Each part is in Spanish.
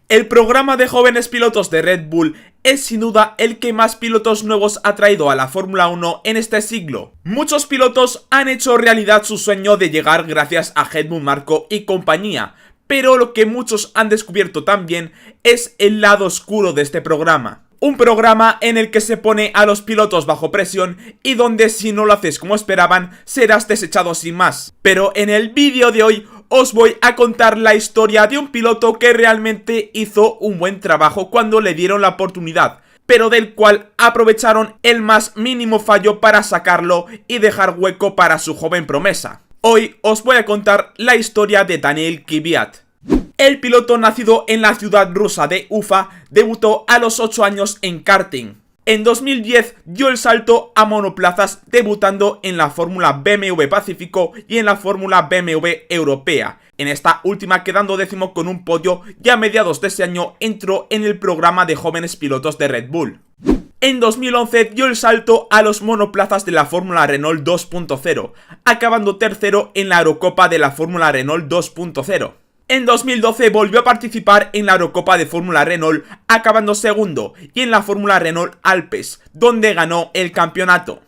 El programa de jóvenes pilotos de Red Bull es sin duda el que más pilotos nuevos ha traído a la Fórmula 1 en este siglo. Muchos pilotos han hecho realidad su sueño de llegar gracias a Helmut Marko y compañía, pero lo que muchos han descubierto también es el lado oscuro de este programa. Un programa en el que se pone a los pilotos bajo presión y donde si no lo haces como esperaban, serás desechado sin más. Pero en el vídeo de hoy os voy a contar la historia de un piloto que realmente hizo un buen trabajo cuando le dieron la oportunidad, pero del cual aprovecharon el más mínimo fallo para sacarlo y dejar hueco para su joven promesa. Hoy os voy a contar la historia de Daniil Kvyat. El piloto nacido en la ciudad rusa de Ufa debutó a los 8 años en karting. En 2010 dio el salto a monoplazas debutando en la Fórmula BMW Pacífico y en la Fórmula BMW Europea, en esta última quedando décimo con un podio y a mediados de ese año entró en el programa de jóvenes pilotos de Red Bull. En 2011 dio el salto a los monoplazas de la Fórmula Renault 2.0, acabando tercero en la Eurocopa de la Fórmula Renault 2.0. En 2012 volvió a participar en la Eurocopa de Fórmula Renault, acabando segundo, y en la Fórmula Renault Alpes, donde ganó el campeonato.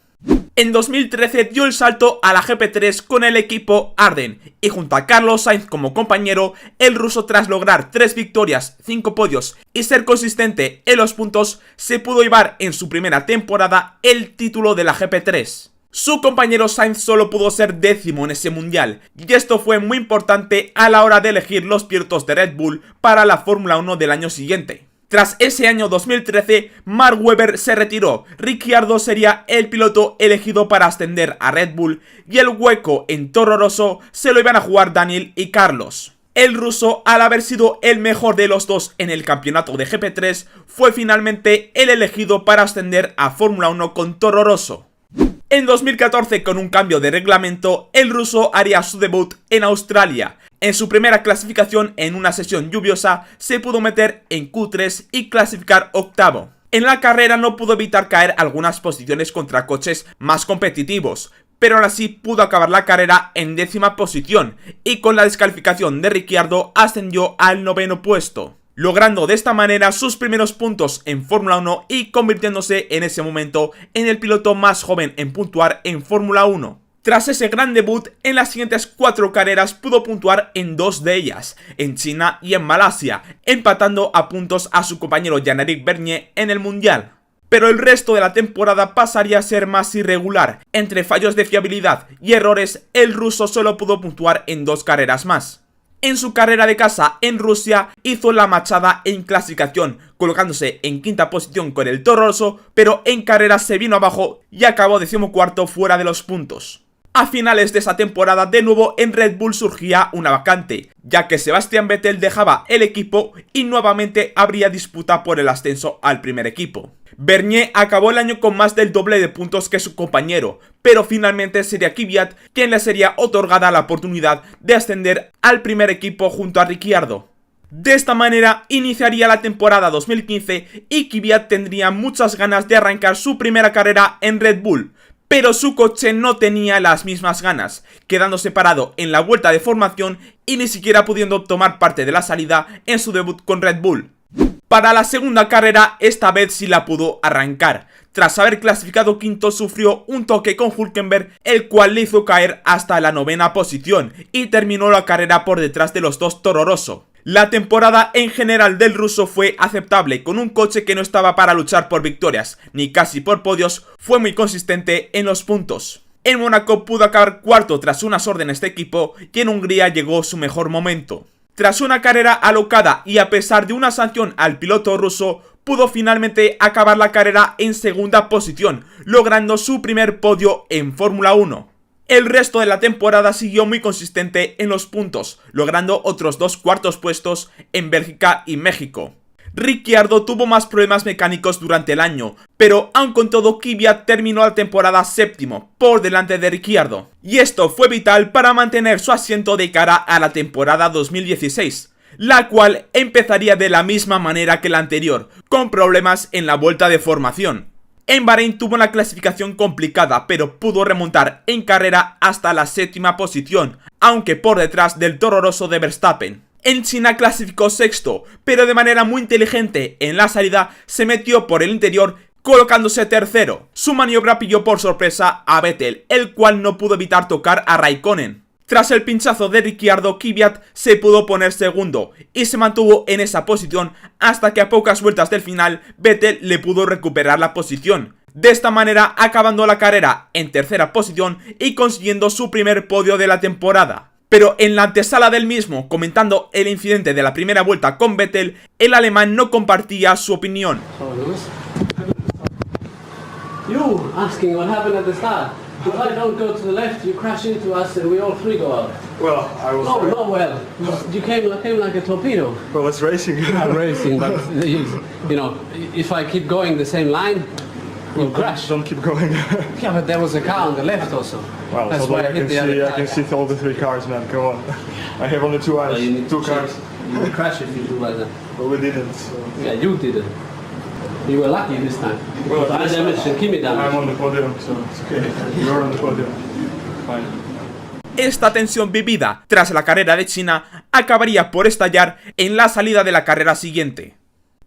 En 2013 dio el salto a la GP3 con el equipo Arden, y junto a Carlos Sainz como compañero, el ruso tras lograr 3 victorias, 5 podios y ser consistente en los puntos, se pudo llevar en su primera temporada el título de la GP3. Su compañero Sainz solo pudo ser décimo en ese mundial, y esto fue muy importante a la hora de elegir los pilotos de Red Bull para la Fórmula 1 del año siguiente. Tras ese año 2013, Mark Webber se retiró, Ricciardo sería el piloto elegido para ascender a Red Bull, y el hueco en Toro Rosso se lo iban a jugar Daniil y Carlos. El ruso, al haber sido el mejor de los dos en el campeonato de GP3, fue finalmente el elegido para ascender a Fórmula 1 con Toro Rosso. En 2014, con un cambio de reglamento, el ruso haría su debut en Australia. En su primera clasificación en una sesión lluviosa, se pudo meter en Q3 y clasificar octavo. En la carrera no pudo evitar caer algunas posiciones contra coches más competitivos, pero aún así pudo acabar la carrera en décima posición y con la descalificación de Ricciardo ascendió al noveno puesto, logrando de esta manera sus primeros puntos en Fórmula 1 y convirtiéndose en ese momento en el piloto más joven en puntuar en Fórmula 1. Tras ese gran debut, en las siguientes 4 carreras pudo puntuar en 2 de ellas, en China y en Malasia, empatando a puntos a su compañero Jean-Éric Vergne en el Mundial. Pero el resto de la temporada pasaría a ser más irregular. Entre fallos de fiabilidad y errores, el ruso solo pudo puntuar en 2 carreras más. En su carrera de casa en Rusia hizo la machada en clasificación, colocándose en quinta posición con el Toro Rosso, pero en carrera se vino abajo y acabó decimocuarto fuera de los puntos. A finales de esa temporada de nuevo en Red Bull surgía una vacante, ya que Sebastian Vettel dejaba el equipo y nuevamente habría disputa por el ascenso al primer equipo. Vergne acabó el año con más del doble de puntos que su compañero, pero finalmente sería Kvyat quien le sería otorgada la oportunidad de ascender al primer equipo junto a Ricciardo. De esta manera iniciaría la temporada 2015 y Kvyat tendría muchas ganas de arrancar su primera carrera en Red Bull, pero su coche no tenía las mismas ganas, quedando separado en la vuelta de formación y ni siquiera pudiendo tomar parte de la salida en su debut con Red Bull. Para la segunda carrera, esta vez sí la pudo arrancar. Tras haber clasificado quinto, sufrió un toque con Hülkenberg, el cual le hizo caer hasta la novena posición y terminó la carrera por detrás de los dos Toro Rosso. La temporada en general del ruso fue aceptable, con un coche que no estaba para luchar por victorias, ni casi por podios, fue muy consistente en los puntos. En Mónaco pudo acabar cuarto tras unas órdenes de equipo y en Hungría llegó su mejor momento. Tras una carrera alocada y a pesar de una sanción al piloto ruso, pudo finalmente acabar la carrera en segunda posición, logrando su primer podio en Fórmula 1. El resto de la temporada siguió muy consistente en los puntos, logrando otros 2 cuartos puestos en Bélgica y México. Ricciardo tuvo más problemas mecánicos durante el año, pero aun con todo Kvyat terminó la temporada séptimo, por delante de Ricciardo. Y esto fue vital para mantener su asiento de cara a la temporada 2016, la cual empezaría de la misma manera que la anterior, con problemas en la vuelta de formación. En Bahrein tuvo una clasificación complicada, pero pudo remontar en carrera hasta la séptima posición, aunque por detrás del Toro Rosso de Verstappen. En China clasificó sexto, pero de manera muy inteligente en la salida se metió por el interior colocándose tercero. Su maniobra pilló por sorpresa a Vettel, el cual no pudo evitar tocar a Raikkonen. Tras el pinchazo de Ricciardo, Kvyat se pudo poner segundo y se mantuvo en esa posición hasta que a pocas vueltas del final Vettel le pudo recuperar la posición. De esta manera acabando la carrera en tercera posición y consiguiendo su primer podio de la temporada. Pero en la antesala del mismo, comentando el incidente de la primera vuelta con Vettel, el alemán no compartía su opinión. You asking what happened at the start. If I don't go to the left, you crash into us and we all three go out. Well, I was... No, no, well. You came like a torpedo. Well, it's racing. I'm racing, but you know, if I keep going the same line, you'll crash. Don't keep going. Yeah, but there was a car on the left also. Well, that's so why I hit the other I car. can see all the three cars, man. Come on. I have only two eyes, Well, you need two to check. cars. You will crash if you do like that. But we didn't. So. Yeah, you did it. You were lucky this time. Well, I damaged and Kimi damaged. I'm on the podium, so it's okay. You're on the podium. Fine. Esta tensión vivida tras la carrera de China acabaría por estallar en la salida de la carrera siguiente.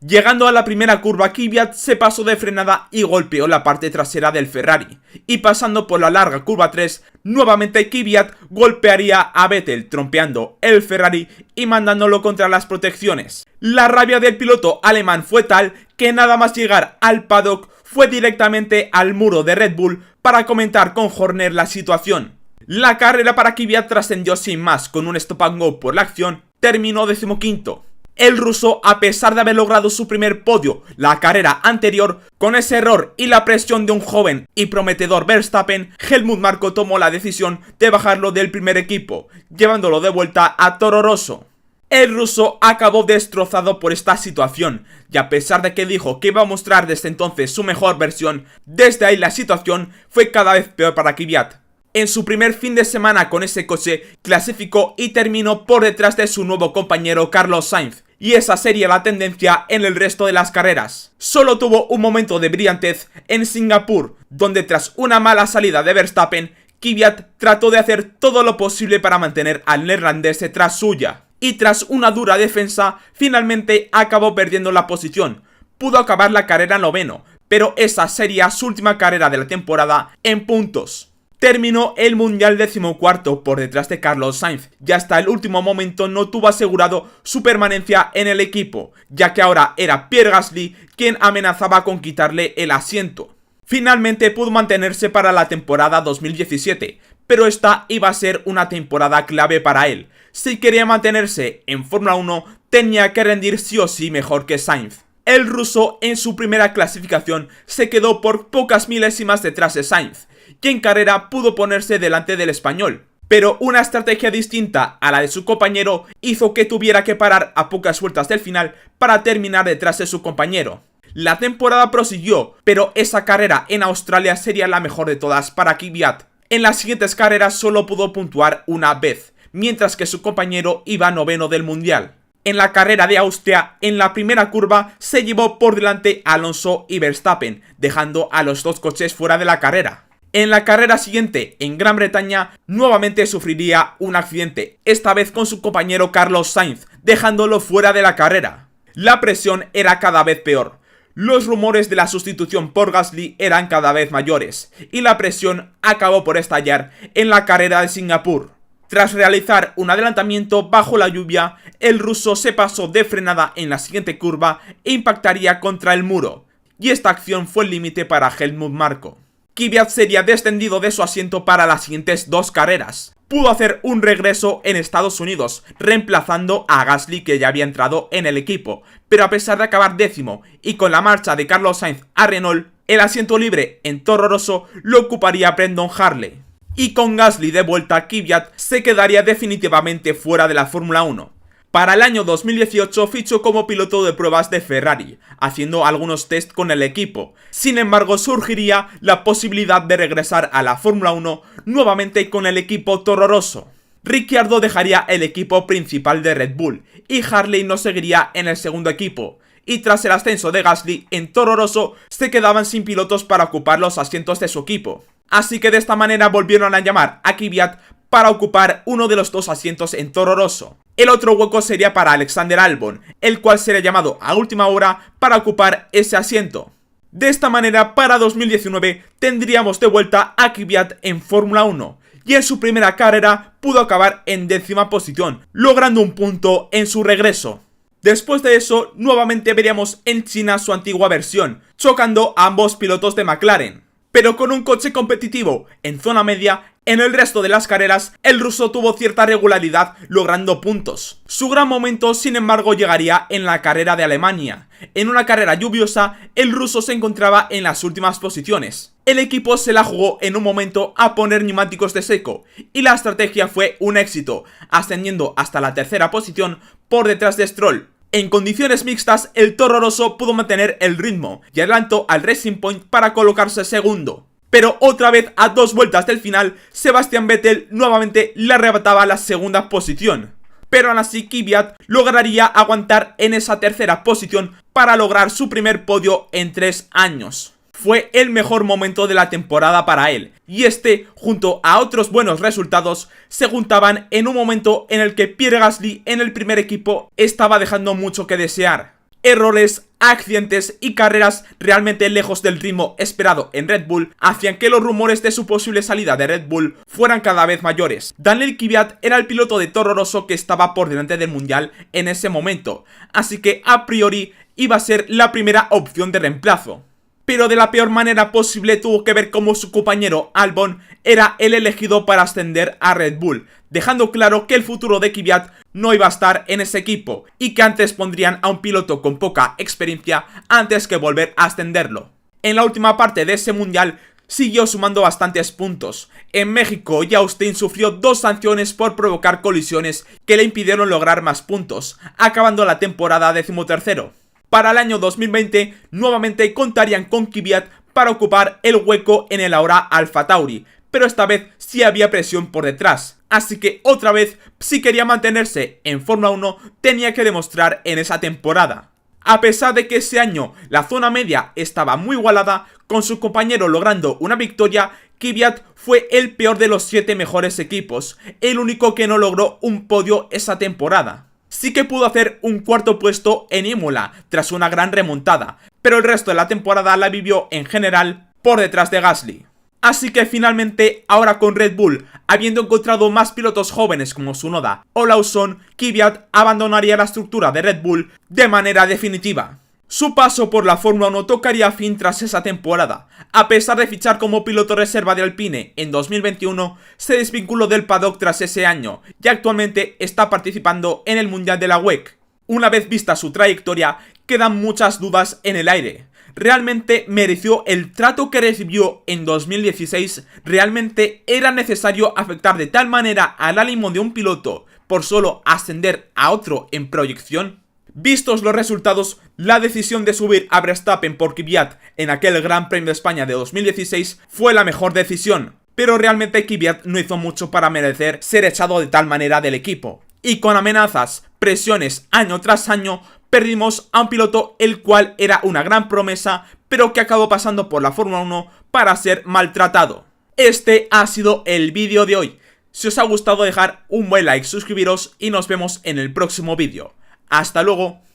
Llegando a la primera curva, Kvyat se pasó de frenada y golpeó la parte trasera del Ferrari, y pasando por la larga curva 3, nuevamente Kvyat golpearía a Vettel, trompeando el Ferrari y mandándolo contra las protecciones. La rabia del piloto alemán fue tal que nada más llegar al paddock fue directamente al muro de Red Bull para comentar con Horner la situación. La carrera para Kvyat trascendió sin más, con un stop and go por la acción, terminó 15º. El ruso, a pesar de haber logrado su primer podio la carrera anterior, con ese error y la presión de un joven y prometedor Verstappen, Helmut Marko tomó la decisión de bajarlo del primer equipo, llevándolo de vuelta a Toro Rosso. El ruso acabó destrozado por esta situación, y a pesar de que dijo que iba a mostrar desde entonces su mejor versión, desde ahí la situación fue cada vez peor para Kvyat. En su primer fin de semana con ese coche, clasificó y terminó por detrás de su nuevo compañero Carlos Sainz, y esa sería la tendencia en el resto de las carreras. Solo tuvo un momento de brillantez en Singapur, donde tras una mala salida de Verstappen, Kvyat trató de hacer todo lo posible para mantener al neerlandés tras suya, y tras una dura defensa, finalmente acabó perdiendo la posición. Pudo acabar la carrera noveno, pero esa sería su última carrera de la temporada en puntos. Terminó el Mundial 14º por detrás de Carlos Sainz, y hasta el último momento no tuvo asegurado su permanencia en el equipo, ya que ahora era Pierre Gasly quien amenazaba con quitarle el asiento. Finalmente pudo mantenerse para la temporada 2017, pero esta iba a ser una temporada clave para él. Si quería mantenerse en Fórmula 1, tenía que rendir sí o sí mejor que Sainz. El ruso en su primera clasificación se quedó por pocas milésimas detrás de Sainz, y en carrera pudo ponerse delante del español. Pero una estrategia distinta a la de su compañero hizo que tuviera que parar a pocas vueltas del final para terminar detrás de su compañero. La temporada prosiguió, pero esa carrera en Australia sería la mejor de todas para Kvyat. En las siguientes carreras solo pudo puntuar una vez, mientras que su compañero iba noveno del mundial. En la carrera de Austria, en la primera curva, se llevó por delante a Alonso y Verstappen, dejando a los dos coches fuera de la carrera. En la carrera siguiente, en Gran Bretaña, nuevamente sufriría un accidente, esta vez con su compañero Carlos Sainz, dejándolo fuera de la carrera. La presión era cada vez peor. Los rumores de la sustitución por Gasly eran cada vez mayores, y la presión acabó por estallar en la carrera de Singapur. Tras realizar un adelantamiento bajo la lluvia, el ruso se pasó de frenada en la siguiente curva e impactaría contra el muro, y esta acción fue el límite para Helmut Marko. Kvyat sería descendido de su asiento para las siguientes dos carreras. Pudo hacer un regreso en Estados Unidos, reemplazando a Gasly, que ya había entrado en el equipo, pero a pesar de acabar décimo y con la marcha de Carlos Sainz a Renault, el asiento libre en Toro Rosso lo ocuparía Brendan Hartley. Y con Gasly de vuelta, Kvyat se quedaría definitivamente fuera de la Fórmula 1. Para el año 2018 fichó como piloto de pruebas de Ferrari, haciendo algunos test con el equipo. Sin embargo, surgiría la posibilidad de regresar a la Fórmula 1 nuevamente con el equipo Toro Rosso. Ricciardo dejaría el equipo principal de Red Bull y Hartley no seguiría en el segundo equipo. Y tras el ascenso de Gasly en Toro Rosso, se quedaban sin pilotos para ocupar los asientos de su equipo. Así que de esta manera volvieron a llamar a Kvyat para ocupar uno de los dos asientos en Toro Rosso. El otro hueco sería para Alexander Albon, el cual sería llamado a última hora para ocupar ese asiento. De esta manera, para 2019 tendríamos de vuelta a Kvyat en Fórmula 1, y en su primera carrera pudo acabar en 10ª posición, logrando un punto en su regreso. Después de eso, nuevamente veríamos en China su antigua versión, chocando a ambos pilotos de McLaren. Pero con un coche competitivo en zona media, en el resto de las carreras, el ruso tuvo cierta regularidad logrando puntos. Su gran momento, sin embargo, llegaría en la carrera de Alemania. En una carrera lluviosa, el ruso se encontraba en las últimas posiciones. El equipo se la jugó en un momento a poner neumáticos de seco, y la estrategia fue un éxito, ascendiendo hasta la 3ª posición por detrás de Stroll. En condiciones mixtas, el Toro Rosso pudo mantener el ritmo y adelantó al Racing Point para colocarse segundo. Pero otra vez, a 2 vueltas del final, Sebastian Vettel nuevamente le arrebataba la 2ª posición. Pero aún así, Kvyat lograría aguantar en esa 3ª posición para lograr su primer podio en 3 años. Fue el mejor momento de la temporada para él, y este, junto a otros buenos resultados, se juntaban en un momento en el que Pierre Gasly en el primer equipo estaba dejando mucho que desear. Errores, accidentes y carreras realmente lejos del ritmo esperado en Red Bull hacían que los rumores de su posible salida de Red Bull fueran cada vez mayores. Daniel Kvyat era el piloto de Toro Rosso que estaba por delante del mundial en ese momento, así que a priori iba a ser la primera opción de reemplazo. Pero de la peor manera posible tuvo que ver cómo su compañero Albon era el elegido para ascender a Red Bull, dejando claro que el futuro de Kvyat no iba a estar en ese equipo y que antes pondrían a un piloto con poca experiencia antes que volver a ascenderlo. En la última parte de ese mundial siguió sumando bastantes puntos. En México y Austin sufrió 2 sanciones por provocar colisiones que le impidieron lograr más puntos, acabando la temporada 13º. Para el año 2020 nuevamente contarían con Kvyat para ocupar el hueco en el ahora Alfa Tauri, pero esta vez sí había presión por detrás, así que otra vez, si quería mantenerse en Fórmula 1, tenía que demostrar en esa temporada. A pesar de que ese año la zona media estaba muy igualada, con su compañero logrando una victoria, Kvyat fue el peor de los 7 mejores equipos, el único que no logró un podio esa temporada. Sí que pudo hacer un 4º puesto en Imola, tras una gran remontada, pero el resto de la temporada la vivió en general por detrás de Gasly. Así que finalmente, ahora con Red Bull, habiendo encontrado más pilotos jóvenes como Tsunoda o Lawson, Kvyat abandonaría la estructura de Red Bull de manera definitiva. Su paso por la Fórmula 1 tocaría fin tras esa temporada. A pesar de fichar como piloto reserva de Alpine en 2021, se desvinculó del paddock tras ese año y actualmente está participando en el Mundial de la WEC. Una vez vista su trayectoria, quedan muchas dudas en el aire. ¿Realmente mereció el trato que recibió en 2016? ¿Realmente era necesario afectar de tal manera al ánimo de un piloto por solo ascender a otro en proyección? Vistos los resultados, la decisión de subir a Verstappen por Kvyat en aquel Gran Premio de España de 2016 fue la mejor decisión, pero realmente Kvyat no hizo mucho para merecer ser echado de tal manera del equipo. Y con amenazas, presiones año tras año, perdimos a un piloto el cual era una gran promesa, pero que acabó pasando por la Fórmula 1 para ser maltratado. Este ha sido el vídeo de hoy. Si os ha gustado, dejar un buen like, suscribiros y nos vemos en el próximo vídeo. ¡Hasta luego!